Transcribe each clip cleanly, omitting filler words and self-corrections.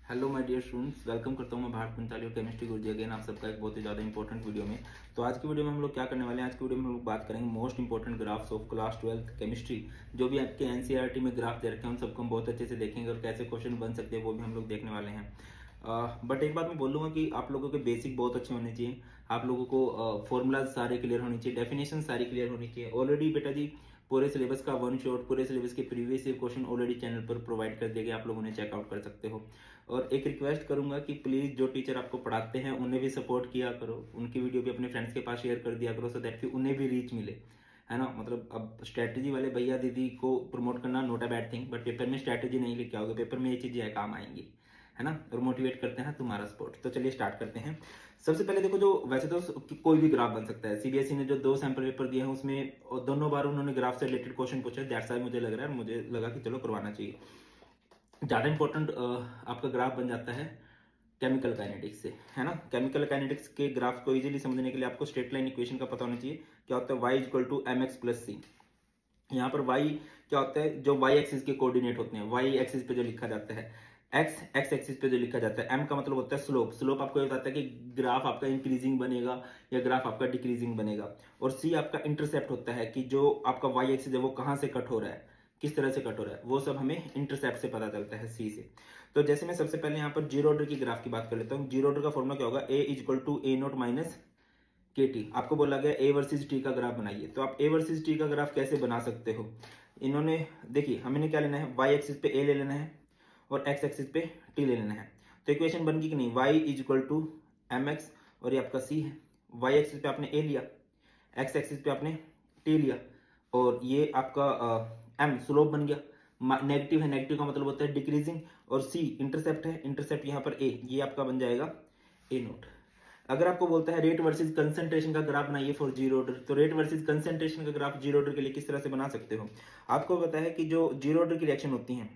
Hello my dear students, welcome करता हूँ मैं भारत पंचाली और केमिस्ट्री गुरुजी अगेन आप सबका एक बहुत ही ज़्यादा इंपॉर्टेंट वीडियो में। तो आज की वीडियो में हम लोग क्या करने वाले हैं, आज की वीडियो में हम लोग बात करेंगे most important graphs of class 12th chemistry. जो भी आपके एनसीईआरटी में ग्राफ दे रखे हैं उन सबको हम बहुत अच्छे से देखेंगे और कैसे क्वेश्चन बन सकते हैं वो भी हम लोग देखने वाले हैं। बट एक बात मैं बोलूँगा कि आप लोगों के बेसिक बहुत अच्छे होने चाहिए, आप लोगों को फॉर्मूलाज सारे क्लियर होनी चाहिए, डेफिनेशन सारी क्लियर होनी चाहिए। ऑलरेडी बेटा जी पूरे सिलेबस का वन शॉट, पूरे सिलेबस के previous year question already channel पर प्रोवाइड कर दिए गए, आप लोग उन्हें चेकआउट कर सकते हो। और एक रिक्वेस्ट करूंगा कि प्लीज जो टीचर आपको पढ़ाते हैं उन्हें भी सपोर्ट किया करो, उनकी वीडियो भी अपने फ्रेंड्स के पास शेयर कर दिया करो, सो दैट कि उन्हें भी रीच मिले, है ना। मतलब अब स्ट्रेटजी वाले भैया दीदी को प्रमोट करना not a bad thing, but paper में स्ट्रेटजी नहीं लेके आओगे, पेपर में ये चीजें काम आएंगी, है ना। और मोटिवेट करते हैं तुम्हारा सपोर्ट। तो चलिए स्टार्ट करते हैं। सबसे पहले देखो, जो वैसे तो कोई भी ग्राफ बन सकता है, सीबीएसई ने जो 2 सैंपल पेपर दिए हैं उसमें दोनों बार उन्होंने ग्राफ से रिलेटेड क्वेश्चन पूछे, दैट्स व्हाई मुझे लग रहा है, मुझे लगा कि चलो करवाना चाहिए। ज़्यादा इंपॉर्टेंट आपका ग्राफ बन जाता है केमिकल काइनेटिक्स से, है ना। केमिकल काइनेटिक्स के ग्राफ को इजीली समझने के लिए आपको स्ट्रेट लाइन इक्वेशन का पता होना चाहिए। क्या होता है y equal to M X plus C. यहाँ पर y क्या होता है, जो y एक्सिस के कोऑर्डिनेट होते हैं, y एक्सिस पे जो लिखा जाता है, x एक्सिस पे जो लिखा जाता है, m का मतलब होता है स्लोप। स्लोप आपको ये बताता है कि ग्राफ आपका इंक्रीजिंग बनेगा या ग्राफ आपका डिक्रीजिंग बनेगा। और c आपका इंटरसेप्ट होता है कि जो आपका y एक्सिस है वो कहाँ से कट हो रहा है, किस तरह से कट हो रहा है, वो सब हमें इंटरसेप्ट से पता चलता है, सी से। तो जैसे मैं सबसे पहले यहाँ पर जीरो ऑर्डर की ग्राफ की बात कर लेता हूँ। जीरो ऑर्डर का फॉर्मूला क्या होगा, a equal to A note minus के टी। आपको बोला गया ए वर्सेज टी का ग्राफ बनाइए, तो आप ए वर्सेज टी का ग्राफ कैसे बना सकते हो। इन्होंने देखिए, हमें क्या लेना है, वाई एक्सिस पे ए ले लेना है और एक्स एक्सिस पे टी ले लेना है। तो इक्वेशन बन गई कि नहीं, y is equal to M x और ये आपका सी है। वाई एक्सिस पे आपने ए लिया, एक्स एक्सिस पे आपने टी लिया और ये आपका एम स्लोप बन गया। नेगेटिव है, नेगेटिव का मतलब होता है डिक्रीजिंग, और सी इंटरसेप्ट है, इंटरसेप्ट यहाँ पर ए, ये आपका बन जाएगा ए नोट। अगर आपको बोलता है रेट वर्सेस कंसंट्रेशन का ग्राफ बनाइए फॉर जीरो ऑर्डर, तो रेट वर्सेस कंसंट्रेशन का ग्राफ जीरो ऑर्डर के लिए किस तरह से बना सकते हो। आपको पता है कि जो जीरो ऑर्डर की रिएक्शन होती है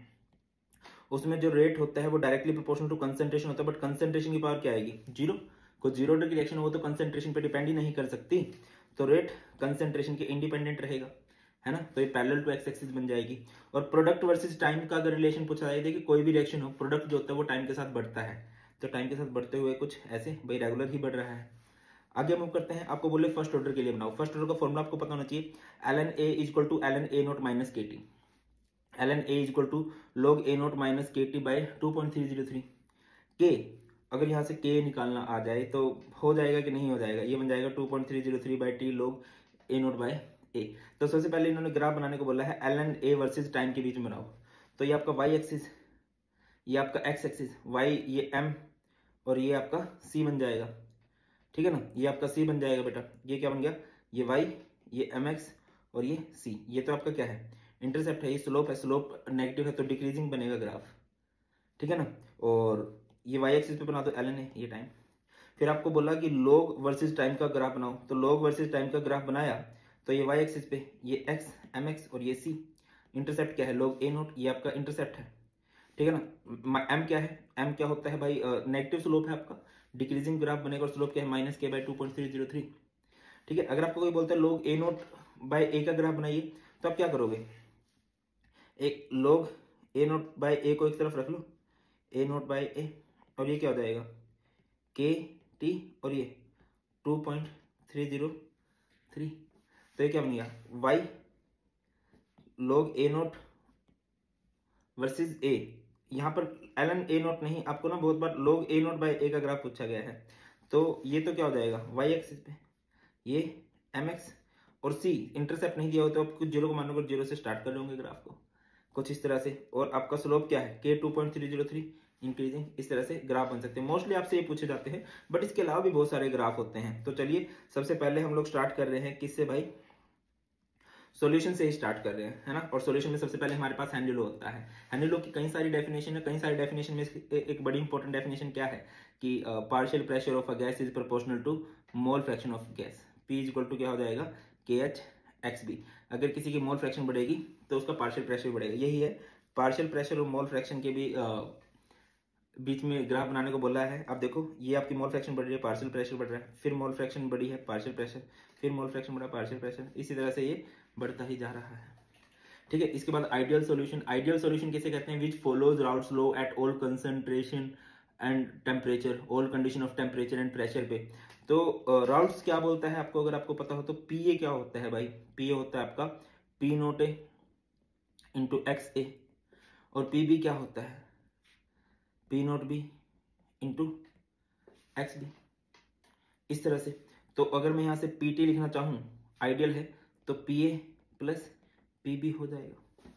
उसमें जो रेट होता है वो डायरेक्टली प्रोपोर्शनल टू कंसंट्रेशन होता है, बट कंसंट्रेशन की पावर क्या आएगी, जीरो। को जीरो ऑर्डर की रिएक्शन हो तो कंसंट्रेशन पे डिपेंड ही नहीं कर सकती, तो रेट कंसंट्रेशन के इंडिपेंडेंट रहेगा, है ना। तो ये पैरेलल टू एक्स एक्सिस बन जाएगी। और प्रोडक्ट वर्सेस टाइम का अगर रिलेशन पूछा जाए, देखिए कोई भी रिएक्शन हो, प्रोडक्ट जो होता है वो टाइम के साथ बढ़ता है, तो टाइम के साथ बढ़ते हुए कुछ ऐसे भाई रेगुलर ही बढ़ रहा है। आगे मूव करते हैं। आपको बोले फर्स्ट ऑर्डर के लिए बनाओ, फर्स्ट ऑर्डर का फॉर्मूला आपको पता होना चाहिए, L N A equal to L N A note minus के T. L N A equal to log A note minus के टी बाई 2.303 के। अगर यहाँ से के निकालना आ जाए तो हो जाएगा कि नहीं हो जाएगा, ये बन जाएगा 2.303 by T log A not by A. तो सबसे पहले इन्होंने ग्राफ बनाने को बोला है L N A versus time के बीच में बनाओ। तो ये आपका वाई एक्सिस, ये आपका एक्स एक्सिस, वाई ये एम और ये आपका सी बन जाएगा, ठीक है ना। ये आपका सी बन जाएगा बेटा, ये क्या बन गया, ये वाई, ये एम एक्स और ये सी। ये तो आपका क्या है, इंटरसेप्ट है, ये स्लोप है, स्लोप नेगेटिव है तो डिक्रीजिंग बनेगा ग्राफ, ठीक है ना। और ये वाई एक्सिस पे बना दो एल एन ए, ये टाइम। फिर आपको बोला कि लॉग वर्सेस टाइम का ग्राफ बनाओ, तो लॉग वर्सेस टाइम का ग्राफ बनाया, तो ये वाई एक्सिस पे ये एक्स एम एक्स और ये सी। इंटरसेप्ट क्या है, लॉग ए नोट, ये आपका इंटरसेप्ट है, ठीक है ना। एम क्या है, एम क्या होता है भाई, नेगेटिव स्लोप है आपका, डिक्रीजिंग ग्राफ बनेगा, और स्लोप क्या है, माइनस के बाई 2.303, ठीक है। अगर आपको कोई बोलता है लोग ए नोट बाय ए का ग्राफ बनाइए, तो आप क्या करोगे, एक लोग ए नोट बाय ए को एक तरफ रख लो, ए नोट बाय ए, और ये क्या हो जाएगा के टी और ये 2.303। तो ये क्या बन गया, वाई लोग ए नोट वर्सेज ए। यहाँ पर एल एन ए नोट नहीं, आपको ना बहुत बार लोग ए नोट बाय ए का ग्राफ पूछा गया है, तो ये तो क्या हो जाएगा, वाई एक्सिस पे ये एम एक्स और सी। इंटरसेप्ट नहीं दिया हो तो आप कुछ जीरो को मानोगे, जीरो से स्टार्ट कर लोगे ग्राफ को कुछ इस तरह से। और आपका स्लोप क्या है, के 2.303 इंक्रीजिंग, इस तरह से ग्राफ बन सकते हैं। मोस्टली आपसे ये पूछे जाते हैं, बट इसके अलावा भी बहुत सारे ग्राफ होते हैं। तो चलिए सबसे पहले हम लोग स्टार्ट कर रहे हैं किससे भाई, सॉल्यूशन से ही स्टार्ट कर रहे हैं, है ना। और सॉल्यूशन में सबसे पहले हमारे पास हेनरी लॉ होता है। हेनरी लॉ की कई सारी डेफिनेशन है, कई सारी डेफिनेशन में एक बड़ी इंपॉर्टेंट डेफिनेशन क्या है कि partial pressure of a gas is proportional to mole fraction of gas. P is equal to क्या हो जाएगा, के एच एक्स बी। अगर किसी की मोल फ्रैक्शन बढ़ेगी तो उसका पार्शियल प्रेशर बढ़ेगा, यही है पार्शियल प्रेशर और मोल फ्रैक्शन के भी बीच में ग्राफ बनाने को बोला है। अब देखो ये आपकी मोल फ्रैक्शन बढ़ रही है, पार्शियल प्रेशर बढ़ रहा है, फिर मोल फ्रैक्शन बढ़ी है, पार्शियल प्रेशर, फिर मोल फ्रैक्शन बढ़ा, पार्शियल प्रेशर, इसी तरह से ये बढ़ता ही जा रहा है, ठीक है। इसके बाद आइडियल सॉल्यूशन, आइडियल सॉल्यूशन किसे कहते हैं, विच follows Raoult's law at all concentration and temperature, all condition of temperature and pressure पे। तो राउल्स क्या बोलता है आपको, अगर आपको पता हो तो पीए क्या होता है भाई, पीए होता है आपका P naught A into x A, और पीबी क्या होता है P naught B into x B, इस तरह से। तो अगर मैं यहां से पीटी लिखना चाहूं, आइडियल है, तो पीए प्लस पीबी हो जाएगा,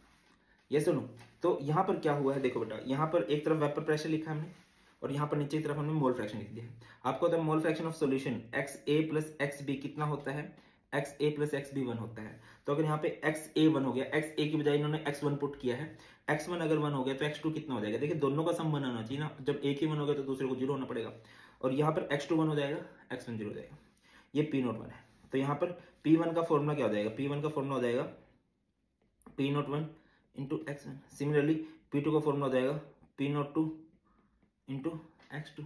ये सुनो। तो यहां पर क्या हुआ है देखो बेटा, यहां पर एक तरफ वेपर प्रेशर लिखा हमने और यहां पर नीचे की तरफ हमने मोल फ्रैक्शन लिख दिया है। आपको पता है mole fraction of solution x A plus x B कितना होता है, x A plus x B 1 होता है। तो अगर यहाँ पे एक्स ए 1 हो गया, एक्स ए की बजाय इन्होंने एक्स 1 पुट किया है, एक्स 1 अगर 1 हो गया तो एक्स 2 कितना हो जाएगा, देखिए दोनों का सम 1 होना चाहिए ना, जब एक ही 1 हो गया तो दूसरे को 0 होना पड़ेगा, और यहाँ पर एक्स 2 1 हो जाएगा, एक्स 1 0 हो जाएगा, ये पी नोट 1 है। तो यहाँ पर पी 1 का फॉर्मूला क्या हो जाएगा, पी 1 का फॉर्मूला हो जाएगा P note 1 into x 1। Similarly P 2 का फॉर्मूला हो जाएगा पी नोट 2 इंटू एक्स 2,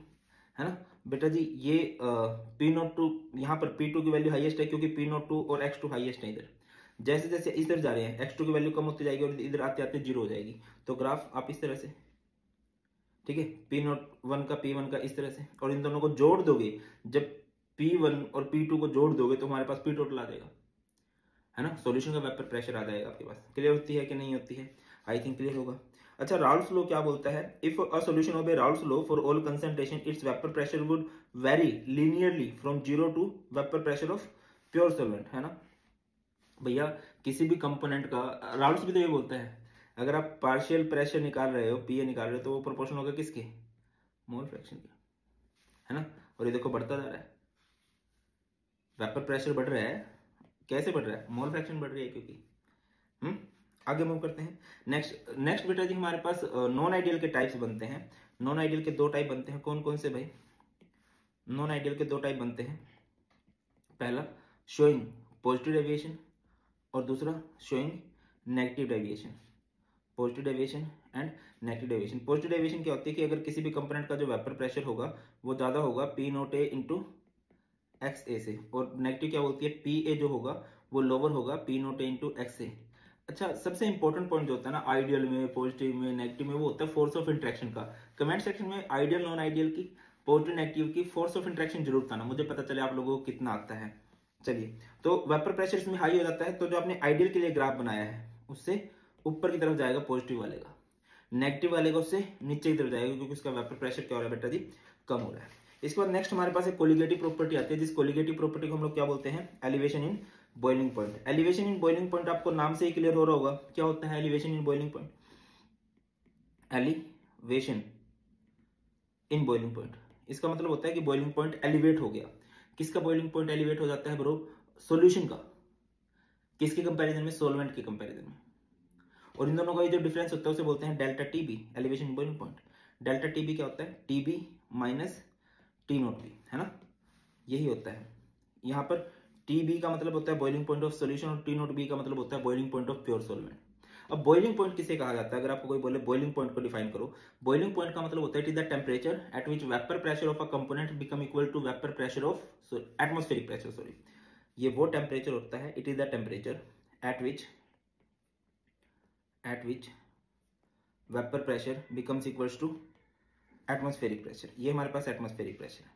है ना बेटा जी। ये पी नोट 2, यहाँ पर पी 2 की वैल्यू हाईएस्ट है क्योंकि पी नोट 2 और एक्स 2 हाईएस्ट है इधर। जैसे जैसे इधर जा रहे हैं एक्स 2 की वैल्यू कम होती जाएगी और इधर आते आते 0 हो जाएगी। तो ग्राफ आप इस तरह से, ठीक है, पी नोट 1 का पी 1 का इस तरह से, और इन दोनों को जोड़ दोगे, जब पी 1 और पी 2 को जोड़ दोगे तो हमारे पास पी टोटल आ जाएगा, है ना, सॉल्यूशन का वेपर प्रेशर आ जाएगा आपके पास। क्लियर होती है कि नहीं होती है, आई थिंक क्लियर होगा। अच्छा, राउल्स लॉ क्या बोलता है, if a solution obey Raoult's law for all concentration its vapour pressure would vary linearly from 0 to vapour pressure of pure solvent, है ना भैया। किसी भी कंपोनेंट का राउल्स भी तो ये बोलता है, अगर आप पार्शियल प्रेशर निकाल रहे हो, पीए निकाल रहे हो, तो वो प्रोपोर्शन होगा किसके, मोल फ्रैक्शन के, है ना। और ये देखो बढ़ता जा रहा है, वेपर प्रेशर बढ़ रहा है, कैसे बढ़ रहा है, मोल फ्रैक्शन बढ़ रही है क्योंकि। आगे मूव करते हैं। नेक्स्ट बेटा जी हमारे पास नॉन आइडियल के टाइप्स बनते हैं। नॉन आइडियल के 2 टाइप बनते हैं, कौन कौन से भाई, नॉन आइडियल के 2 टाइप बनते हैं। पहला शोइंग पॉजिटिव डेविएशन और दूसरा showing negative deviation, positive deviation and negative deviation. Positive deviation क्या होती है कि अगर किसी भी कंपोनेंट का जो वेपर प्रेशर होगा वो ज्यादा होगा P naught A into x ए से, और नेगेटिव क्या बोलती है, पी ए जो होगा वो लोअर होगा P naught A into x ए। अच्छा, सबसे इंपॉर्टेंट पॉइंट जो होता है ना आइडियल में, पॉजिटिव में, नेगेटिव में, वो होता है फोर्स ऑफ इंट्रैक्शन का। कमेंट सेक्शन में आइडियल नॉन आइडियल की, पॉजिटिव नेगेटिव की फोर्स ऑफ इंट्रैक्शन जरूर बताना, मुझे पता चले आप लोगों को कितना आता है। चलिए, तो वेपर प्रेशर इसमें हाई हो जाता है, तो जो आपने आइडियल के लिए ग्राफ बनाया है उससे ऊपर की तरफ जाएगा पॉजिटिव वाले का, नेगेटिव वाले का उससे नीचे की तरफ जाएगा, क्योंकि उसका वेपर प्रेशर क्या हो रहा है बेटा जी, कम हो रहा है। इसके बाद नेक्स्ट हमारे पास एक कोलिगेटिव प्रॉपर्टी आती है, जिस कोलिगेटिव प्रॉपर्टी को हम लोग क्या बोलते हैं, elevation in boiling point. Elevation in boiling point आपको नाम से ही क्लियर हो रहा होगा, क्या होता है elevation in boiling point, elevation in boiling point, इसका मतलब होता है कि बॉइलिंग पॉइंट एलिवेट हो गया। किसका बॉइलिंग पॉइंट एलिवेट हो जाता है ब्रो, सॉल्यूशन का, किसके कंपैरिजन में, सॉल्वेंट के कंपैरिजन में। और इन दोनों का जो डिफरेंस होता है उसे बोलते हैं delta T B, elevation in boiling point. Delta T B क्या होता है, T B minus T naught B, है ना, यही होता है। यहाँ पर टी बी का मतलब होता है बॉइलिंग पॉइंट ऑफ सॉल्यूशन और टी नोट बी का मतलब होता है boiling point of pure solvent. अब बॉइलिंग पॉइंट किसे कहा जाता है, अगर आपको कोई बोले बॉइलिंग पॉइंट को डिफाइन करो, बॉइलिंग पॉइंट का मतलब होता है it is the temperature at which vapour pressure of a component become equal to vapour pressure of atmospheric pressure, sorry, ये वो टेम्परेचर होता है, it is the temperature at which vapour pressure becomes equals to atmospheric pressure. ये हमारे पास atmospheric pressure है,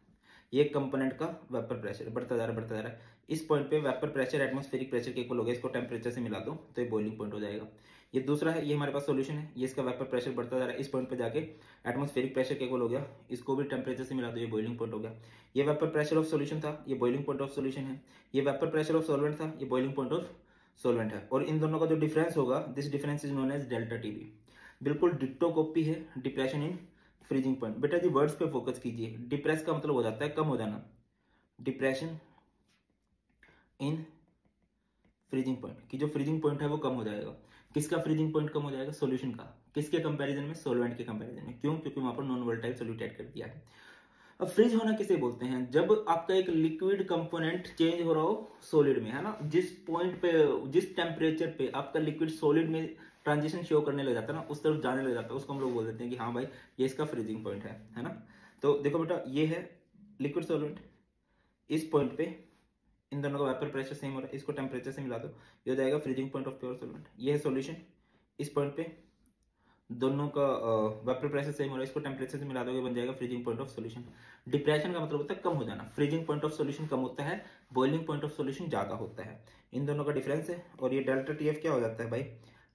ये component का vapour pressure बढ़ता जा रहा है। इस पॉइंट पे वेपर प्रेशर एटमॉस्फेरिक प्रेशर के इक्वल हो गया, इसको टेम्परेचर से मिला दो तो ये बॉइलिंग पॉइंट हो जाएगा। ये दूसरा है, ये हमारे पास सॉल्यूशन है, ये इसका वेपर प्रेशर बढ़ता जा रहा है, इस पॉइंट पे जाके एटमॉस्फेरिक प्रेशर के इक्वल हो गया, इसको भी टेम्परेचर से मिला दो, ये बॉइलिंग पॉइंट हो गया। ये वेपर प्रेशर ऑफ सॉल्यूशन था, ये बॉइलिंग पॉइंट ऑफ सॉल्यूशन है। ये वेपर प्रेशर ऑफ सॉल्वेंट था, ये बॉइलिंग पॉइंट ऑफ सॉल्वेंट है। और इन दोनों का जो डिफरेंस होगा, this difference is known as delta T B. बिल्कुल डिट्टो कॉपी है डिप्रेशन इन फ्रीजिंग पॉइंट। बेटा जी वर्ड्स पे फोकस कीजिए, डिप्रेस का मतलब हो जाता है कम हो जाना, डिप्रेशन इन फ्रीजिंग पॉइंट, की जो फ्रीजिंग पॉइंट है वो कम हो जाएगा। किसका फ्रीजिंग पॉइंट कम हो जाएगा, सॉल्यूशन का, किसके कंपैरिजन में, सॉल्वेंट के कंपैरिजन में। क्यों, क्योंकि वहां पर नॉन वोलेटाइल सॉल्यूट ऐड कर दिया है। अब फ्रीज होना किसे बोलते हैं, जब आपका एक लिक्विड कंपोनेंट चेंज हो रहा हो सॉलिड में, है ना, जिस पॉइंट पे, जिस टेम्परेचर पे आपका लिक्विड सॉलिड में ट्रांजिशन शो करने लग जाता है ना, उस तरफ जाने लग जाता है, उसको हम लोग बोल देते हैं कि हाँ भाई ये इसका फ्रीजिंग पॉइंट है ना। तो देखो बेटा, ये है लिक्विड सॉल्वेंट, इस पॉइंट पे इन दोनों का वेपर प्रेशर सेम हो रहा है, इसको टेम्परेचर से मिला दो, ये हो जाएगा freezing point of pure solvent. ये है सॉल्यूशन। इस पॉइंट पे दोनों का वेपर प्रेशर सेम हो रहा है, इसको टेम्परेचर से मिला दोगे, बन जाएगा freezing point of solution. Depression का मतलब होता है कम हो जाना, फ्रीजिंग पॉइंट ऑफ सॉल्यूशन कम होता है, बॉइलिंग पॉइंट ऑफ सॉल्यूशन ज्यादा होता है। इन दोनों का डिफरेंस है। और ये डेल्टा टी एफ क्या हो जाता है भाई,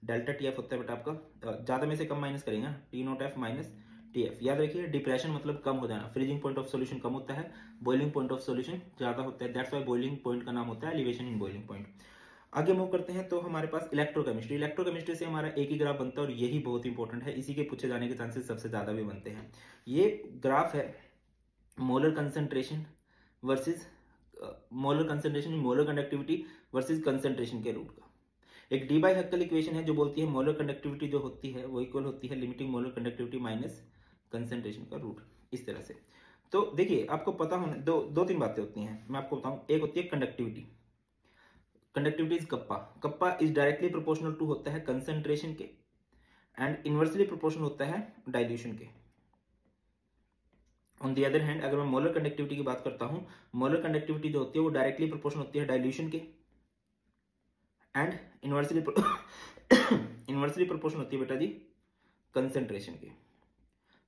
डेल्टा टी एफ होता है बेटा आपका, ज्यादा में से कम माइनस करेंगे, T not F minus T F. याद रखिए डिप्रेशन मतलब कम हो जाना, फ्रीजिंग पॉइंट ऑफ सॉल्यूशन कम होता है, बॉइलिंग पॉइंट ऑफ सॉल्यूशन ज्यादा होता है, दैट्स व्हाई बॉइलिंग पॉइंट का नाम होता है एलिवेशन इन बॉइलिंग पॉइंट। आगे मूव करते हैं तो हमारे पास इलेक्ट्रोकेमिस्ट्री। इलेक्ट्रोकेमिस्ट्री से हमारा एक ही ग्राफ बनता है और यही बहुत इंपॉर्टेंट है, इसी के पूछे जाने के चांसेस सबसे ज्यादा भी बनते हैं। ये ग्राफ है molar concentration versus molar concentration, molar conductivity versus concentration के रूट का। एक डी बाई हेक्टल इक्वेशन है जो बोलती है मोलर कंडक्टिविटी जो होती है वो इक्वल होती है limiting molar conductivity minus concentration का रूट, इस तरह से। तो देखिए आपको पता होना दो तीन बातें होती हैं, मैं आपको बताऊं। एक होती है conductivity, conductivity is kappa, kappa is directly proportional to होता है कंसंट्रेशन के एंड इनवर्सली प्रोपोर्शनल होता है डाइल्यूशन के। ऑन द अदर हैंड अगर मैं मोलर कंडक्टिविटी की बात करता हूं, मोलर कंडक्टिविटी जो होती है वो डायरेक्टली प्रोपोर्शनल होती है डाइल्यूशन के एंड इनवर्सली इनवर्सली प्रोपोर्शनल होती है बेटा जी कंसंट्रेशन के।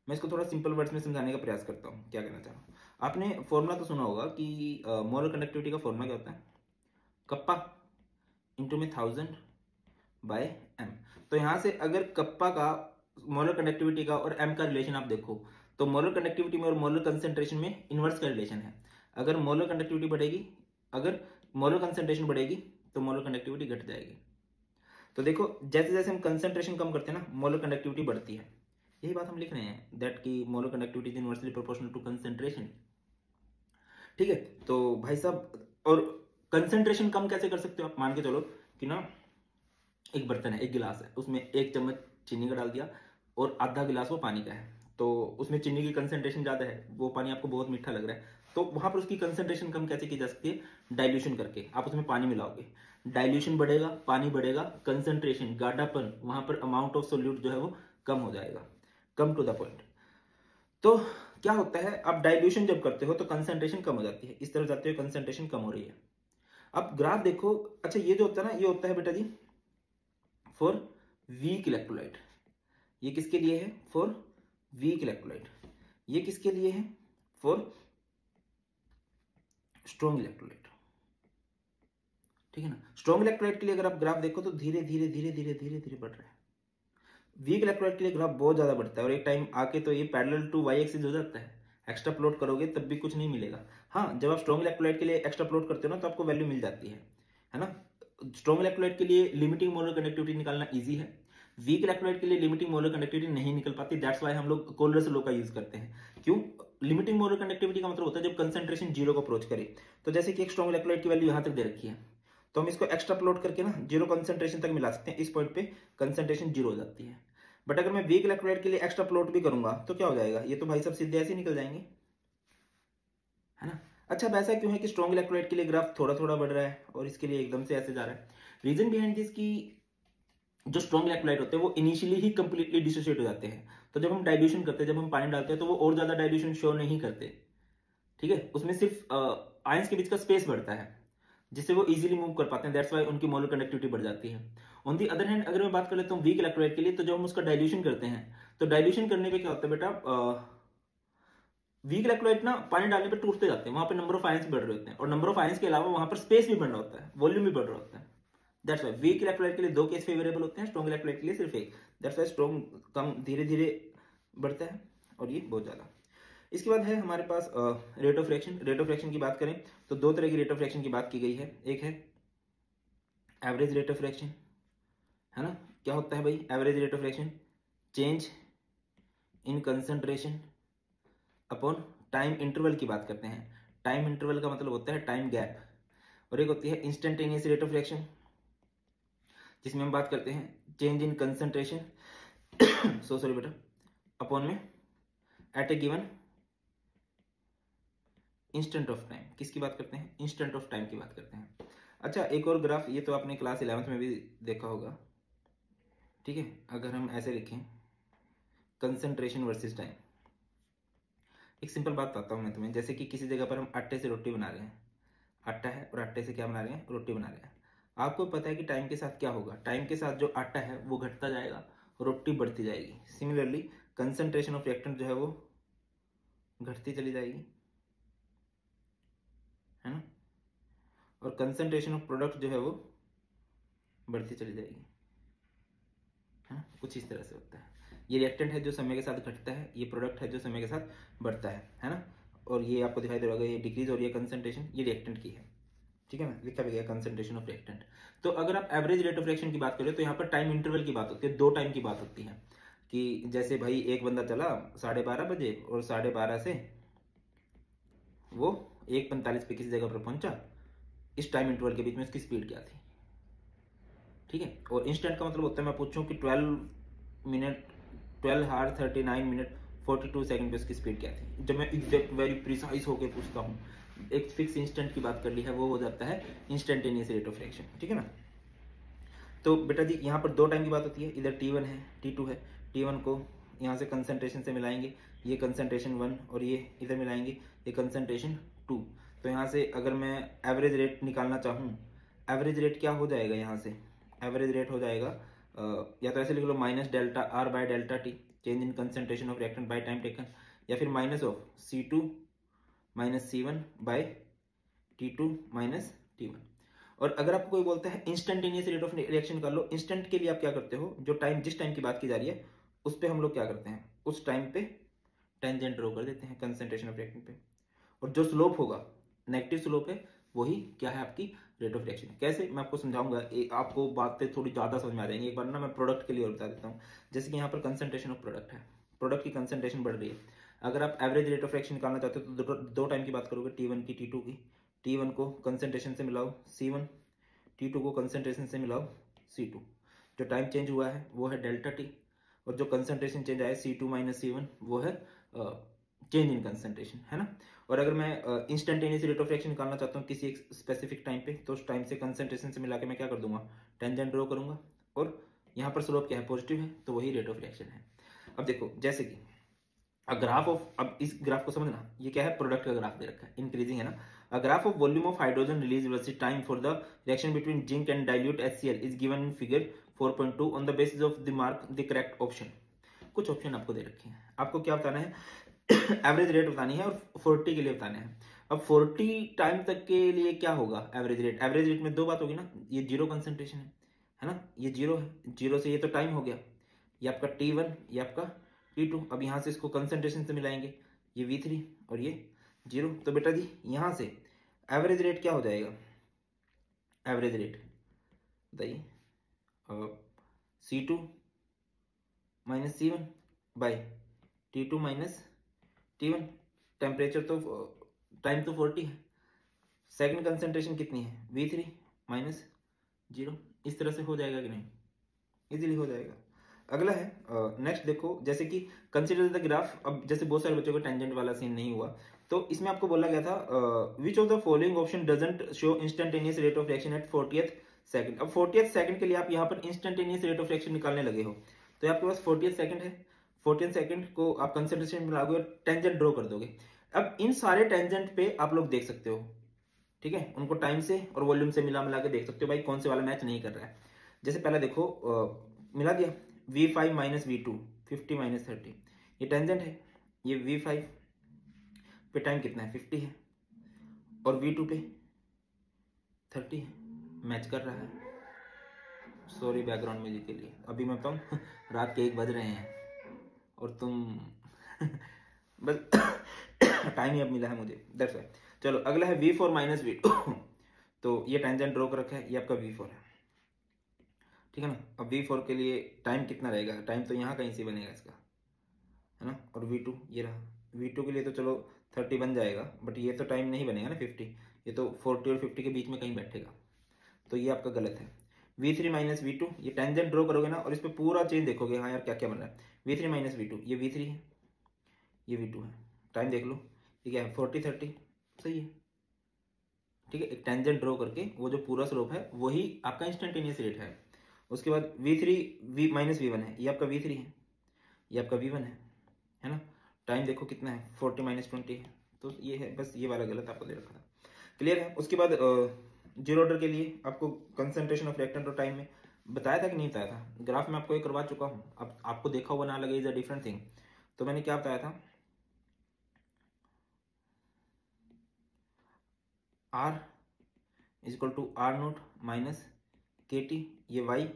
मैं इसको थोड़ा सिंपल वर्ड्स में समझाने का प्रयास करता हूँ, क्या कहना चाह रहा हूँ। आपने फॉर्मूला तो सुना होगा कि मोलर कंडक्टिविटी का फॉर्मूला क्या होता है, कप्पा इंटू में 1000 बाय एम। तो यहां से अगर कप्पा का मोलर कंडक्टिविटी का और एम का रिलेशन आप देखो तो मोलर कंडक्टिविटी में और मोलर कंसंट्रेशन में इनवर्स का रिलेशन है। अगर मोलर कंडक्टिविटी बढ़ेगी, अगर मोलर कंसंट्रेशन बढ़ेगी तो मोलर कंडक्टिविटी घट जाएगी। तो देखो जैसे जैसे हम कंसंट्रेशन कम करते हैं ना मोलर कंडक्टिविटी बढ़ती है, यही बात हम लिख रहे हैं दैट की molar conductivity is inversely proportional to concentration. ठीक है, तो भाई साहब और कंसंट्रेशन कम कैसे कर सकते हो आप, मान के चलो कि ना एक बर्तन है, एक गिलास है, उसमें 1 चम्मच चीनी का डाल दिया और आधा गिलास वो पानी का है, तो उसमें चीनी की कंसंट्रेशन ज्यादा है, वो पानी आपको बहुत मीठा लग रहा है, तो वहां पर उसकी कंसंट्रेशन कम कैसे की जा सकती है, डाइल्यूशन करके। आप उसमें पानी मिलाओगे, डाइल्यूशन बढ़ेगा, पानी बढ़ेगा, कंसंट्रेशन गाढ़ापन वहां पर अमाउंट ऑफ सोल्यूट जो है वो कम हो जाएगा। Come to the point. तो क्या होता है, आप डाइल्यूशन जब करते हो तो कंसंट्रेशन कम हो जाती है, इस तरह जाते हो कंसंट्रेशन कम हो रही है। अब ग्राफ देखो, अच्छा ये जो होता है ना ये होता है बेटा जी फॉर वीक इलेक्ट्रोलाइट। ये किसके लिए है, फॉर वीक इलेक्ट्रोलाइट। ये किसके लिए है, फॉर स्ट्रॉन्ग इलेक्ट्रोलाइट। ठीक है ना, स्ट्रॉन्ग इलेक्ट्रोलाइट के लिए अगर आप ग्राफ देखो तो धीरे धीरे धीरे धीरे धीरे धीरे बढ़ रहा है। वीक इलेक्ट्रोलाइट के लिए ग्राफ बहुत ज्यादा बढ़ता है और एक टाइम आके तो ये पैरेलल टू वाई एक्सिस हो जाता है। एक्स्ट्रा प्लॉट करोगे तब भी कुछ नहीं मिलेगा। हाँ, जब आप स्ट्रॉन्ग इलेक्ट्रोलाइट के लिए एक्स्ट्रा प्लॉट करते हो ना तो आपको वैल्यू मिल जाती है ना। स्ट्रॉन्ग इलेक्ट्रोलाइट के लिए लिमिटिंग मोलर कंडक्टिविटी निकालना इजी है, वीक इलेक्ट्रोलाइट के लिए लिमिटिंग मोलर कंडक्टिविटी नहीं निकल पाती, दैट्स व्हाई हम लोग कोलरस लॉ का यूज करते हैं। क्यों, लिमिटिंग मोलर कंडक्टिविटी का मतलब होता है जब कंसंट्रेशन जीरो को अप्रोच करे। तो जैसे कि एक स्ट्रॉन्ग इलेक्ट्रोलाइट की वैल्यू यहां तक दे रखी है, तो हम इसको एक्स्ट्रा प्लॉट करके ना जीरो कंसंट्रेशन तक मिला सकते हैं, इस पॉइंट पे कंसंट्रेशन जीरो हो जाती है। बट अगर मैं वीक इलेक्ट्रोलाइट के लिए एक्स्ट्रा प्लॉट भी करूंगा तो क्या हो जाएगा, ये तो भाई सब सीधे ऐसे निकल जाएंगे, है ना। अच्छा, वैसा क्यों है कि स्ट्रॉन्ग इलेक्ट्रोलाइट के लिए ग्राफ थोड़ा थोड़ा बढ़ रहा है और इसके लिए एकदम से ऐसे जा रहा है। रीजन बिहाइंड दिस की जो स्ट्रॉन्ग इलेक्ट्रोलाइट होते हैं वो इनिशियली ही कंप्लीटली डिसोसिएट हो जाते हैं, तो जब हम डाइल्यूशन करते हैं, जब हम पानी डालते हैं तो वो और ज्यादा डाइल्यूशन शो नहीं करते। ठीक है, उसमें सिर्फ आयंस के बीच का स्पेस बढ़ता है जिससे वो इजीली मूव कर पाते हैं, दैट्स व्हाई उनकी मोलर कंडक्टिविटी बढ़ जाती है। ऑन दी अदर हैंड अगर मैं बात कर लेता हूँ वीक इलेक्ट्रोलाइट के लिए, तो जब हम उसका डाइल्यूशन करते हैं तो डाइल्यूशन करने पे क्या होता है बेटा, वीक इलेक्ट्रोलाइट ना पानी डालने पे टूटते जाते हैं, वहां पे नंबर ऑफ आयंस बढ़ रहे होते हैं और नंबर ऑफ आयंस के अलावा वहां पर स्पेस भी बढ़ रहा होता है, वॉल्यूम भी बढ़ रहा होता है। दैट्स व्हाई वीक इलेक्ट्रोलाइट के लिए 2 केस फेवरेबल होते हैं, स्ट्रॉन्ग इलेक्ट्रोलाइट के लिए सिर्फ एक। दैट्स व्हाई स्ट्रॉन्ग कम धीरे धीरे बढ़ता है और ये बहुत ज्यादा। इसके बाद है हमारे पास rate of reaction. Rate of reaction की बात करें तो 2 तरह की रेट ऑफ रिएक्शन की बात की गई है। एक है एवरेज रेट ऑफ रिएक्शन, है ना। क्या होता है भाई average rate of reaction, change in concentration upon time interval की बात करते हैं। टाइम इंटरवल का मतलब होता है टाइम गैप। और एक होती है इंस्टेंटेनियस रेट ऑफ रिएक्शन जिसमें हम बात करते हैं change in concentration so sorry बेटा अपॉन में at a given instant of time. किसकी बात करते हैं, इंस्टेंट ऑफ टाइम की बात करते हैं। अच्छा, एक और ग्राफ, ये तो आपने क्लास 11th में भी देखा होगा। ठीक है, अगर हम ऐसे लिखें कंसंट्रेशन वर्सेस टाइम, एक सिंपल बात बताता हूं मैं तुम्हें। जैसे कि किसी जगह पर हम आटे से रोटी बना रहे हैं, आटा है और आटे से क्या बना रहे हैं, रोटी बना रहे हैं। आपको पता है कि टाइम के साथ क्या होगा, टाइम के साथ जो आटा है वो घटता जाएगा, रोटी बढ़ती जाएगी। सिमिलरली कंसंट्रेशन ऑफ रिएक्टेंट जो है वो घटती चली जाएगी, है ना, और कंसंट्रेशन ऑफ प्रोडक्ट जो है वो बढ़ती चली जाएगी, है, कुछ इस तरह से होता है। ये रिएक्टेंट है जो समय के साथ घटता है, ये प्रोडक्ट है जो समय के साथ बढ़ता है ना। और ये आपको दिखाई दे रहा होगा, ये डिक्रीज और ये कंसंट्रेशन, ये रिएक्टेंट की है, ठीक है ना, लिखा भी गया कंसंट्रेशन ऑफ रिएक्टेंट। तो अगर आप एवरेज रेट ऑफ रिएक्शन की बात करें तो यहाँ पर टाइम इंटरवल की बात होती है, 2 टाइम की बात होती है कि जैसे भाई एक बंदा चला 12:30 बजे और 12:30 से वो 1:45 पे किसी जगह पर पहुंचा, इस टाइम इंटरवल के बीच में उसकी स्पीड क्या थी, ठीक है। और इंस्टेंट का मतलब होता है, मैं पूछूं कि 12 आवर 39 मिनट 42 सेकंड पे उसकी स्पीड क्या थी, जब मैं एग्जैक्ट वेरी प्रिसाइज होकर पूछता हूँ, एक फिक्स इंस्टेंट की बात कर ली है, वो हो जाता है इंस्टेंटेनियस रेट ऑफ रिएक्शन, ठीक है ना। तो बेटा जी यहाँ पर 2 टाइम की बात होती है, इधर T1 है T2 है। T1 को यहाँ से कंसंट्रेशन से मिलाएंगे, ये कंसंट्रेशन 1, और ये इधर मिलाएंगे, ये कंसंट्रेशन 2। तो यहाँ से अगर मैं एवरेज रेट निकालना चाहूँ, एवरेज रेट क्या हो जाएगा, यहाँ से एवरेज रेट हो जाएगा या तो ऐसे लिख लो minus delta R by delta T, change in concentration of reactant by time taken, या फिर minus of C2 minus C1 by T2 minus T1। और अगर आपको कोई बोलता है इंस्टेंटेनियस रेट ऑफ रिएक्शन कर लो, इंस्टेंट के लिए आप क्या करते हो, जो टाइम जिस टाइम की बात की जा रही है उस पे हम लोग क्या करते हैं, उस टाइम पे टेंजेंट ड्रॉ कर देते हैं कंसंट्रेशन ऑफ रिएक्टेंट पे, और जो स्लोप होगा नेगेटिव स्लोप है वही क्या है, आपकी रेट ऑफ रिएक्शन। कैसे, मैं आपको समझाऊंगा, आपको बातें थोड़ी ज्यादा समझ में आ जाएंगी। एक बार ना मैं प्रोडक्ट के लिए और बता देता हूँ। जैसे कि यहाँ पर कंसंट्रेशन ऑफ प्रोडक्ट है, प्रोडक्ट की कंसंट्रेशन बढ़ रही है। अगर आप एवरेज रेट ऑफ रिएक्शन निकालना चाहते हो तो 2 टाइम की बात करोगे, T1 की T2 की। T1 को कंसंट्रेशन से मिलाओ C1, T2 को कंसंट्रेशन से मिलाओ C2। जो टाइम चेंज हुआ है वो है डेल्टा टी, और जो कंसंट्रेशन चेंज आया C2 माइनस C1 वो है चेंज इन कंसंट्रेशन, है ना। और अगर मैं इंस्टेंटेनियस रेट ऑफ रिएक्शन निकालना चाहता हूँ किसी एक स्पेसिफिक टाइम पे, तो उस टाइम से कंसंट्रेशन से मिला के मैं क्या कर दूंगा, टेंजेंट ड्रॉ करूंगा, और यहाँ पर स्लोप क्या है, पॉजिटिव है, तो वही रेट ऑफ रिएक्शन है। अब देखो जैसे कि ग्राफ ऑफ, अब इस ग्राफ को समझना, ये क्या है, प्रोडक्ट का ग्राफ दे रखा है, इंक्रीजिंग है ना। A graph of volume of hydrogen release velocity time for the reaction between zinc and dilute HCl is given in figure 4.2 on the basis of the mark the correct option। कुछ option आपको दे रखे हैं, आपको क्या बताना है, average rate बतानी है और 40 के लिए बताना है। अब 40 टाइम तक के लिए क्या होगा एवरेज रेट, एवरेज रेट में 2 बात होगी ना, ये जीरो कंसंट्रेशन है ना, ये जीरो है, जीरो से ये तो टाइम हो गया, ये आपका T1, ये आपका T2। अब यहाँ से इसको कंसंट्रेशन से मिलाएंगे, ये V3 और ये जीरो। तो बेटा जी यहाँ से एवरेज रेट क्या हो जाएगा, एवरेज रेट बताइए, C2 minus C1 by T2 minus T1। Temperature तो टाइम तो 40 है, सेकंड कंसंट्रेशन कितनी है, V3 माइनस जीरो। इस तरह से हो जाएगा कि नहीं, इजीली हो जाएगा। अगला है नेक्स्ट देखो, जैसे कि कंसिडर द ग्राफ। अब जैसे बहुत सारे बच्चों को टेंजेंट वाला सीन नहीं हुआ, तो इसमें आपको बोला गया था which of the following option doesn't show instantaneous rate of reaction at 40th second. अब 40th सेकंड के लिए आप यहाँ पर इंस्टेंटेनियस रेट ऑफ रिएक्शन निकालने लगे हो, तो आपके पास 40th सेकंड है, 40th सेकंड को आप कंसंट्रेशन में लागोगे और टेंजेंट ड्रॉ कर दोगे। अब इन सारे टेंजेंट पे आप लोग देख सकते हो, ठीक है, उनको टाइम से और वॉल्यूम से मिला के देख सकते हो भाई कौन से वाला मैच नहीं कर रहा है। जैसे पहला देखो मिला दिया, V5 माइनस V2 50 माइनस 30, ये टेंजेंट है, ये V5 पे टाइम कितना है 50 है, और V2 पे 30 है, मैच कर रहा है। सॉरी बैकग्राउंड म्यूजिक के लिए, अभी मैं बताऊँ रात के 1 बज रहे हैं और तुम बस टाइम ही अब मिला है मुझे, दैट्स व्हाई। चलो अगला है V4 माइनस V2 तो ये टेंजेंट ड्रॉ कर रखा है, ये आपका V4 है, ठीक है ना। अब V4 के लिए टाइम कितना रहेगा, टाइम तो यहाँ कहीं से बनेगा इसका, है ना। और V2 ये रहा, V2 के लिए तो चलो 30 बन जाएगा, बट ये तो टाइम नहीं बनेगा ना 50, ये तो 40 और 50 के बीच में कहीं बैठेगा, तो ये आपका गलत है। V3 माइनस V2, ये टेंजेंट ड्रॉ करोगे ना और इस पर पूरा चेंज देखोगे, हाँ यार क्या क्या बन रहा है। V3 माइनस V2, ये V3 है, ये V2 है, टाइम देख लो, ये क्या है 40 30, सही है, ठीक है। एक टेंजेंट ड्रॉ करके वो जो पूरा स्लोप है वही आपका इंस्टेंटेनियस रेट है। उसके बाद V3 माइनस V1 है, ये आपका V3 है, ये आपका V1 है ना। टाइम देखो कितना है 40 माइनस 20 है, तो ये है, बस ये वाला गलत आपको दे रखा था। क्लियर है। उसके बाद जीरो ऑर्डर के लिए आपको कंसंट्रेशन ऑफ रिएक्टेंट और टाइम में बताया था कि नहीं बताया था? ग्राफ में आपको ये करवा चुका हूँ, अब आपको देखा हुआ ना लगे इज अ डिफरेंट थिंग। तो मैंने क्या बताया था, R is equal to R naught minus के टी, ये वाई,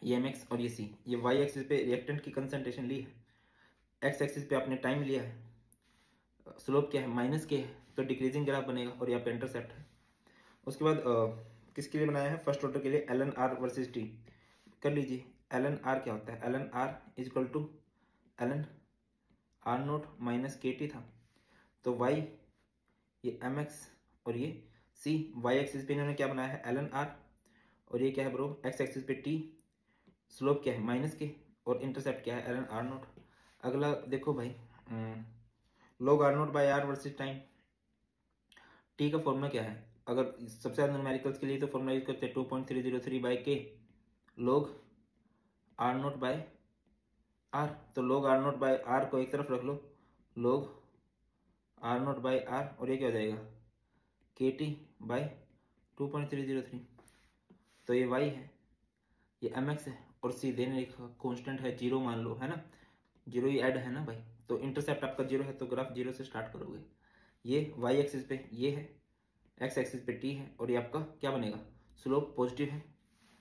ये एम एक्स और ये सी। ये वाई एक्सिस पे रिएक्टेंट की कंसंट्रेशन ली है, एक्स एक्सिस पे आपने टाइम लिया है, स्लोप क्या है माइनस के है, तो डिक्रीजिंग ग्राफ बनेगा और यहाँ पे इंटरसेप्ट है। उसके बाद किसके लिए बनाया है, फर्स्ट ऑर्डर के लिए, l n R versus t. कर लीजिए, एल एन आर क्या होता है, L n R is equal to L n R naught minus के टी था, तो वाई ये एम एक्स और ये सी, वाई एक्सिस पे इन्होंने क्या बनाया है, एल एन आर, और ये क्या है ब्रो, एक्स एक्सिस पे टी, स्लोप क्या है माइनस के, और इंटरसेप्ट क्या है, एल एन आर नोट। अगला देखो भाई, log R naught by R versus time. T का फॉर्मूला क्या है, अगर सबसे ज्यादा न्यूमेरिकल्स के लिए तो फॉर्मूला यूज करते हैं 2.303 by K log R naught by R. तो log R naught by R को एक तरफ रख लो, log R naught by R, और ये क्या हो जाएगा, के टी बाई 2.303। तो ये वाई है, ये एम एक्स है, और सी देने लिखा कॉन्स्टेंट है जीरो मान लो, है ना, जीरो ही ऐड है ना भाई, तो इंटरसेप्ट आपका जीरो है, तो ग्राफ जीरो से स्टार्ट करोगे। ये वाई एक्सिस पे ये है, एक्स एक्सिस पे टी है, और ये आपका क्या बनेगा, स्लोप पॉजिटिव है,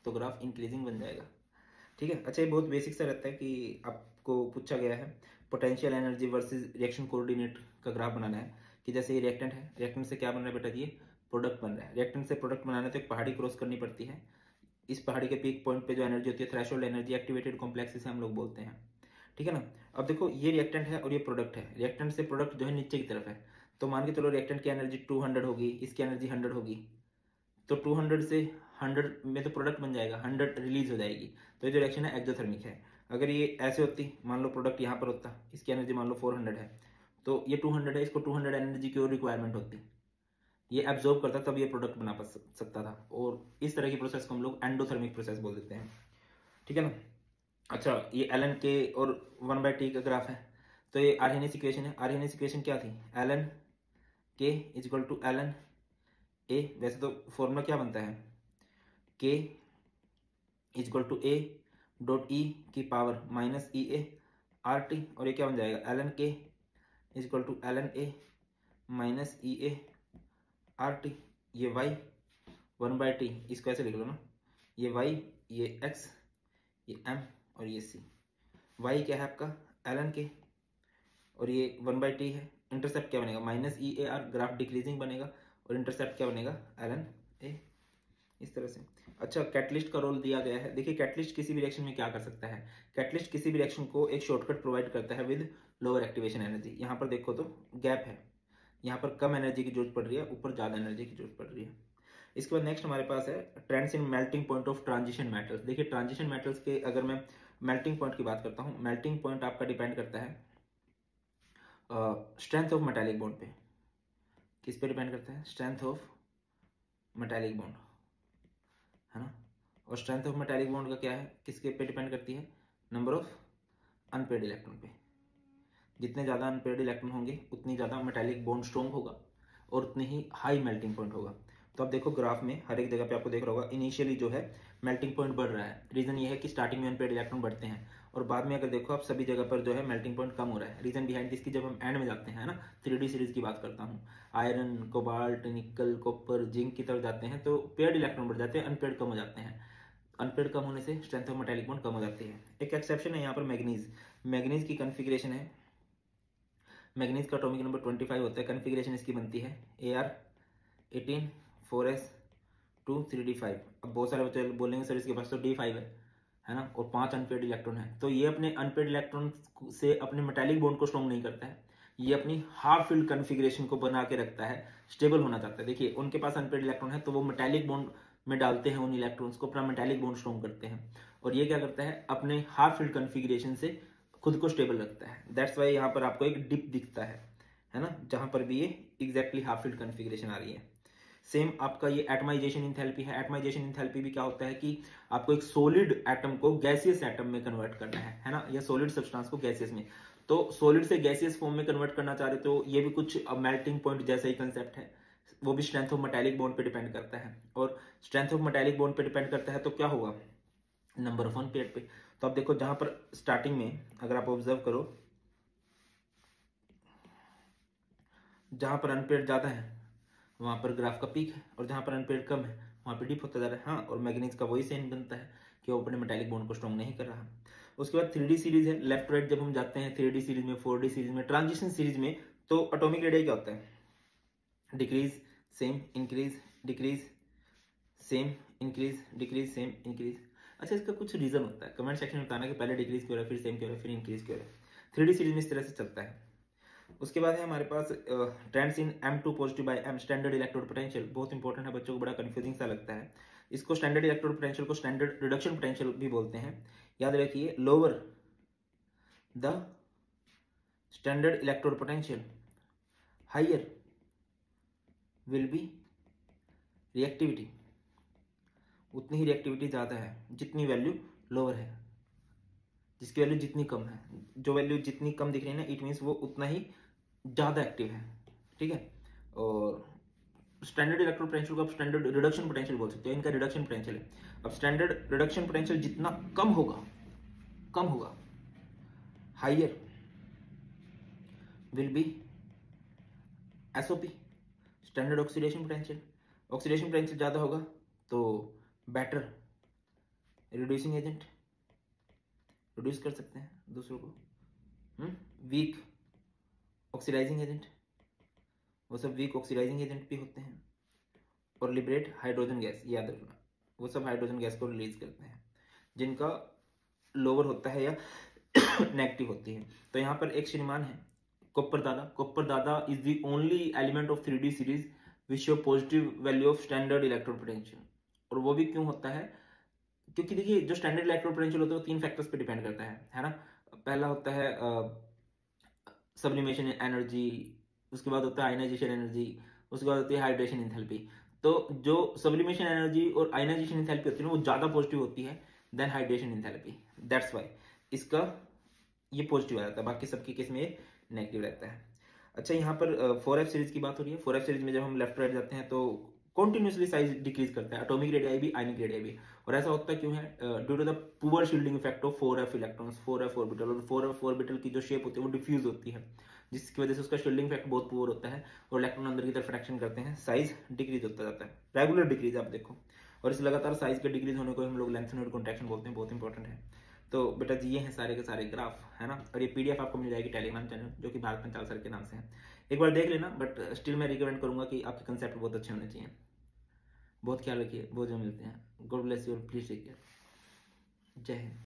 तो ग्राफ इंक्रीजिंग बन जाएगा। ठीक है। अच्छा, ये बहुत बेसिक सा रहता है कि आपको पूछा गया है potential energy versus reaction coordinate का ग्राफ बनाना है, कि जैसे ये रिएक्टेंट है, रिएक्टेंट से क्या बन रहा है बेटा, ये प्रोडक्ट बन रहा है। रिएक्टेंट से प्रोडक्ट बनाना तो एक पहाड़ी क्रॉस करनी पड़ती है, इस पहाड़ी के पीक पॉइंट पे जो एनर्जी होती है, थ्रेशोल्ड एनर्जी, एक्टिवेटेड कॉम्प्लेक्स से हम लोग बोलते हैं। ठीक है ना। अब देखो, ये रिएक्टेंट है और ये प्रोडक्ट है, रिएक्टेंट से प्रोडक्ट जो है नीचे की तरफ है, तो मान के चलो रिएक्टेंट की एनर्जी 200 होगी, इसकी एनर्जी 100 होगी, तो 200 से 100 में तो प्रोडक्ट बन जाएगा, 100 रिलीज हो जाएगी, तो ये जो रिएक्शन है एक्सोथर्मिक है। अगर ये ऐसे होती, मान लो प्रोडक्ट यहाँ पर होता, इसकी एनर्जी मान लो 400 है, तो ये 200 है, इसको 200 एनर्जी की और रिक्वायरमेंट होती, ये एब्जॉर्ब करता तब ये प्रोडक्ट बना सकता था, और इस तरह की प्रोसेस को हम लोग एंडोथर्मिक प्रोसेस बोल देते हैं। ठीक है ना। अच्छा, ये एल एन के और 1/t का ग्राफ है, तो ये आर्हेनियस इक्वेशन है। आर्हेनियस इक्वेशन क्या थी, L N K is equal to L N A. वैसे तो फॉर्मूला क्या बनता है, K is equal to A dot e की power minus E A R T, और ये क्या बन जाएगा, L N K is equal to L N A minus E A R T. ये वाई 1/t, इसको ऐसे लिख लो ना, ये वाई, ये एक्स, ये एम और ये सी। वाई क्या है आपका, एल एन के, और ये 1/t है। इंटरसेप्ट क्या बनेगा, minus E A are, graph decreasing बनेगा, और इंटरसेप्ट क्या बनेगा, एल एन ए, इस तरह से। अच्छा, कैटलिस्ट का रोल दिया गया है। देखिए, कैटलिस्ट किसी भी रिएक्शन में क्या कर सकता है, कैटलिस्ट किसी भी रिएक्शन को एक शॉर्टकट प्रोवाइड करता है विद लोअर एक्टिवेशन एनर्जी। यहाँ पर देखो तो गैप है, यहाँ पर कम एनर्जी की जरूरत पड़ रही है, ऊपर ज्यादा एनर्जी की जरूरत पड़ रही है। इसके बाद नेक्स्ट हमारे पास है trends in melting point of transition metals. देखिए, ट्रांजिशन मेटल्स के अगर मैं मेल्टिंग पॉइंट की बात करता हूँ, मेल्टिंग पॉइंट आपका डिपेंड करता है स्ट्रेंथ ऑफ मेटालिक बॉन्ड पे। किस पे डिपेंड करता है, स्ट्रेंथ ऑफ मेटालिक बॉन्ड, है ना। और स्ट्रेंथ ऑफ मेटालिक बॉन्ड का क्या है, किसके पे डिपेंड करती है, नंबर ऑफ अनपेयर्ड इलेक्ट्रॉन पे। जितने ज़्यादा अनपेयर्ड इलेक्ट्रॉन होंगे उतनी ज़्यादा मेटालिक बॉन्ड स्ट्रॉन्ग होगा, और उतनी ही हाई मेल्टिंग पॉइंट होगा। तो आप देखो ग्राफ में हर एक जगह पे आपको देख रहा होगा, इनिशियली जो है मेल्टिंग पॉइंट बढ़ रहा है। रीजन ये है कि स्टार्टिंग में अनपेयर्ड इलेक्ट्रॉन बढ़ते हैं, और बाद में अगर देखो आप सभी जगह पर जो है मेल्टिंग पॉइंट कम हो रहा है। रीजन बिहाइंड दिस की जब हम एंड में जाते हैं ना, 3D सीरीज की बात करता हूँ, आयरन, कोबाल्ट, निकल, कॉपर, जिंक की तरफ जाते हैं, तो पेयर्ड इलेक्ट्रॉन बढ़ जाते हैं, अनपेयर्ड कम हो जाते हैं। अनपेयर्ड कम होने से स्ट्रेंथ ऑफ मेटालिक बॉन्ड कम हो जाती है। एक एक्सेप्शन है यहाँ पर मैग्नीज। मैग्नीज की कन्फिग्रेशन है, मैग्नीज का एटॉमिक नंबर 25 होता है। कन्फिग्रेशन इसकी बनती है AR18 4s2 3d5। अब बहुत सारे बच्चे बोलेंगे सर इसके पास तो D5 है ना, और 5 अनपेयर्ड इलेक्ट्रॉन है, तो ये अपने अनपेयर्ड इलेक्ट्रॉन से अपने मेटालिक बॉन्ड को स्ट्रॉन्ग नहीं करता है, ये अपनी हाफ फील्ड कन्फिग्रेशन को बना के रखता है, स्टेबल होना चाहता है। देखिए, उनके पास अनपेयर्ड इलेक्ट्रॉन है, तो वो मेटालिक बॉन्ड में डालते हैं उन इलेक्ट्रॉन्स को, अपना मेटालिक बॉन्ड स्ट्रॉन्ग करते हैं, और ये क्या करता है, अपने हाफ फील्ड कन्फिग्रेशन से खुद को स्टेबल रखता है। दैट्स वाई यहाँ पर आपको एक डिप दिखता है ना, जहां पर भी ये एग्जैक्टली हाफ फील्ड कन्फिग्रेशन आ रही है। सेम आपका ये एटमाइजेशन इंथैल्पी है। एटमाइजेशन इंथैल्पी भी क्या होता है कि आपको एक सॉलिड एटम को गैसियस एटम में कन्वर्ट करना है ना, या सॉलिड सब्सटेंस को गैसियस में। तो सॉलिड से गैसियस फॉर्म में कन्वर्ट करना चाह रहे तो ये भी कुछ मेल्टिंग पॉइंट जैसा ही कंसेप्ट है, वो भी स्ट्रेंथ ऑफ मेटालिक बॉन्ड पे डिपेंड करता है। और स्ट्रेंथ ऑफ मेटालिक बॉन्ड पे डिपेंड करता है तो क्या होगा, नंबर ऑफ अनपेयर्ड पे। तो आप देखो जहां पर स्टार्टिंग में अगर आप ऑब्जर्व करो, जहां पर अनपेयर्ड ज्यादा है वहां पर ग्राफ का पीक है, और जहां पर अनपेयर्ड कम है वहां पर डिप होता जा रहा है। हाँ, और मैग्नीज का वही साइन बनता है कि वो अपने मेटालिक बॉन्ड को स्ट्रॉन्ग नहीं कर रहा। उसके बाद 3D सीरीज है, लेफ्ट राइट जब हम जाते हैं 3D सीरीज में, 4D सीरीज में, ट्रांजिशन सीरीज में, तो एटॉमिक रेडियस क्या होता है, decrease same increase decrease same increase decrease same increase. अच्छा, इसका कुछ रीजन होता है, कमेंट सेक्शन में बताना कि पहले डिक्रीज क्यों रहा है, फिर सेम क्यों रहा है, फिर इंक्रीज क्यों रहा है। 3D सीरीज में इस तरह से चलता है। उसके बाद है हमारे पास trends in M2 positive by M, standard electrode potential, बहुत इंपॉर्टेंट है, बच्चों को बड़ा कंफ्यूजिंग सा लगता है। इसको स्टैंडर्ड इलेक्ट्रोड पोटेंशियल को स्टैंडर्ड रिडक्शन पोटेंशियल भी बोलते हैं। याद रखिए, lower the standard electrode potential higher will be reactivity, उतनी ही रिएक्टिविटी ज्यादा है जितनी वैल्यू लोअर है, जिसकी वैल्यू जितनी कम है। जो वैल्यू जितनी कम दिख रही है ना, इट मीन्स वो उतना ही ज्यादा एक्टिव है, ठीक है। और स्टैंडर्ड इलेक्ट्रोड पोटेंशियल को आप स्टैंडर्ड रिडक्शन पोटेंशियल बोल सकते हो, इनका रिडक्शन पोटेंशियल है। अब स्टैंडर्ड रिडक्शन पोटेंशियल जितना कम होगा higher will be SOP, standard oxidation potential. Oxidation potential ज्यादा होगा तो बेटर रिड्यूसिंग एजेंट, रिड्यूस कर सकते हैं दूसरों को। वीक ऑक्सीडाइजिंग एजेंट, वो सब वीक ऑक्सीडाइजिंग एजेंट भी होते हैं। और लिबरेट हाइड्रोजन गैस, याद रखना, वो सब हाइड्रोजन गैस को रिलीज करते हैं जिनका लोअर होता है या नेगेटिव होती है। तो यहाँ पर एक श्रीमान है कॉपर दादा is the only element of 3D series which show positive value of standard electrode potential. और वो भी क्यों होता है, क्योंकि देखिए जो स्टैंडर्ड इलेक्ट्रोड पोटेंशियल होता है वो 3 फैक्टर्स पे डिपेंड करता है ना। पहला होता है सब्लिमेशन एनर्जी, उसके बाद होता है आयनाइजेशन एनर्जी, उसके बाद होती है हाइड्रेशन एंथैल्पी। तो जो सब्लिमेशन एनर्जी और आयनाइजेशन एंथैल्पी होती है ना, वो ज्यादा पॉजिटिव होती है then hydration enthalpy, that's why इसका ये पॉजिटिव आ जाता है, बाकी सबके केस में ये नेगेटिव रहता है। अच्छा, यहाँ पर 4F सीरीज की बात हो रही है। 4F सीरीज में जब हम लेफ्ट राइट जाते हैं तो कॉन्टिन्यूसली साइज डिक्रीज करता है, एटॉमिक रेडियाई भी आयनिक रेडियाई भी। और ऐसा होता क्यों है, due to the poor shielding effect of 4F electrons, 4F orbital. और 4F ऑर्बिटल की जो शेप होती है वो डिफ्यूज होती है, जिसकी वजह से उसका शील्डिंग इफेक्ट बहुत पुअर होता है और इलेक्ट्रॉन अंदर की तरफ अट्रैक्शन करते हैं, साइज डिक्रीज होता जाता है, रेगुलर डिक्रीज आप देखो। और इस लगातार साइज के डिक्रीज होने को हम लोग लेंथेनोइड कॉन्ट्रैक्शन बोलते हैं, बहुत इंपॉर्टेंट है। तो बेटा जी ये हैं सारे के सारे ग्राफ, है ना। और ये पीडीएफ आपको मिल जाएगी टेलीग्राम चैनल, जो कि भारत पंचाल सर के नाम से है, एक बार देख लेना। बट स्टिल मैं रिकमेंड करूंगा कि आपके कंसेप्ट बहुत अच्छे होने चाहिए। बहुत ख्याल रखिए, बहुत जल्द मिलते हैं। God bless you, please take care, जय हिंद।